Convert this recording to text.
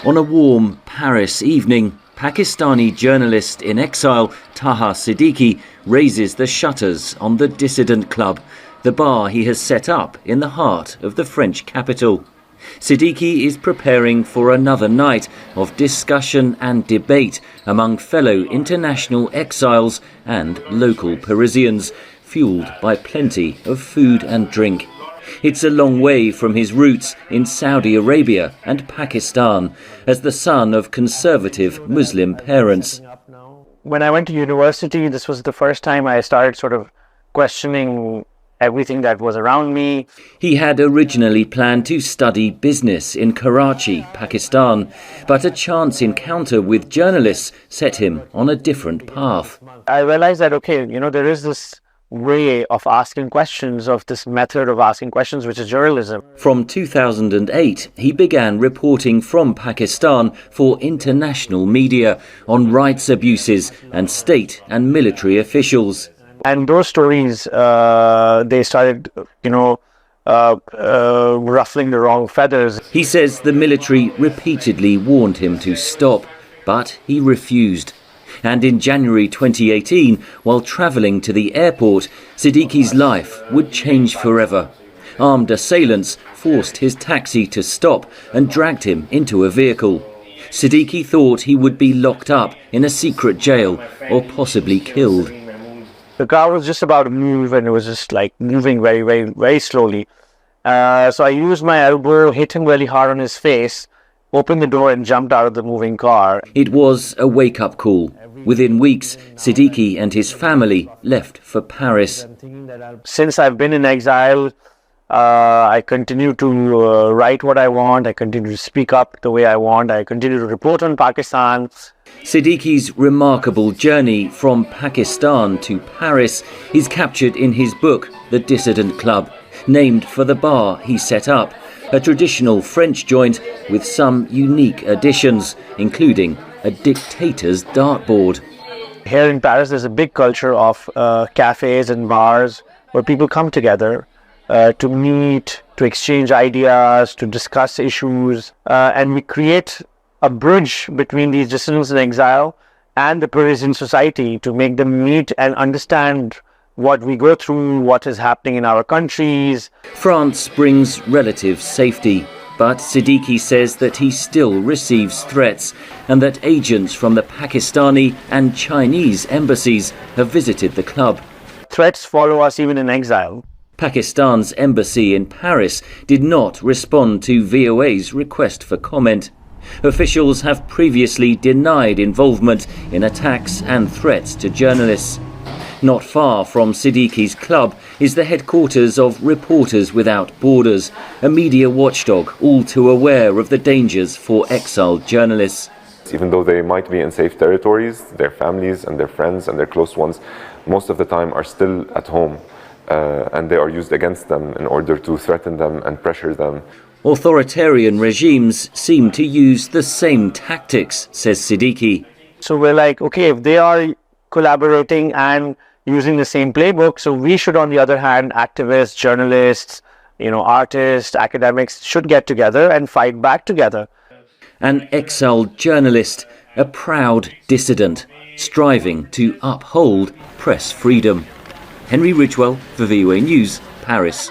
On a warm Paris evening, Pakistani journalist in exile Taha Siddiqui raises the shutters on the Dissident Club, the bar he has set up in the heart of the French capital. Siddiqui is preparing for another night of discussion and debate among fellow international exiles and local Parisians, fueled by plenty of food and drink. It's a long way from his roots in Saudi Arabia and Pakistan, as the son of conservative Muslim parents. When I went to university, this was the first time I started sort of questioning everything that was around me. He had originally planned to study business in Karachi, Pakistan, but a chance encounter with journalists set him on a different path. I realized that, there is this way of asking questions, of this method of asking questions, which is journalism. From 2008, he began reporting from Pakistan for international media on rights abuses and state and military officials. And those stories, they started, ruffling the wrong feathers. He says the military repeatedly warned him to stop, but he refused. And in January 2018, while travelling to the airport, Siddiqui's life would change forever. Armed assailants forced his taxi to stop and dragged him into a vehicle. Siddiqui thought he would be locked up in a secret jail or possibly killed. The car was just about to move, and it was just like moving very, very, very slowly. So I used my elbow, hit him really hard on his face, opened the door and jumped out of the moving car. It was a wake-up call. Within weeks, Siddiqui and his family left for Paris. Since I've been in exile, I continue to write what I want, I continue to speak up the way I want, I continue to report on Pakistan. Siddiqui's remarkable journey from Pakistan to Paris is captured in his book, The Dissident Club, named for the bar he set up, a traditional French joint with some unique additions, including a dictator's dartboard. Here in Paris, there's a big culture of cafes and bars where people come together to meet, to exchange ideas, to discuss issues, and we create a bridge between these dissidents in exile and the Parisian society to make them meet and understand what we go through, what is happening in our countries. France brings relative safety, but Siddiqui says that he still receives threats and that agents from the Pakistani and Chinese embassies have visited the club. Threats follow us even in exile. Pakistan's embassy in Paris did not respond to VOA's request for comment. Officials have previously denied involvement in attacks and threats to journalists. Not far from Siddiqui's club is the headquarters of Reporters Without Borders, a media watchdog all too aware of the dangers for exiled journalists. Even though they might be in safe territories, their families and their friends and their close ones most of the time are still at home, and they are used against them in order to threaten them and pressure them. Authoritarian regimes seem to use the same tactics, says Siddiqui. So we're like, if they are collaborating and using the same playbook, so we should, on the other hand, activists, journalists, artists, academics should get together and fight back together. An exiled journalist, a proud dissident, striving to uphold press freedom. Henry Ridgwell for VOA News, Paris.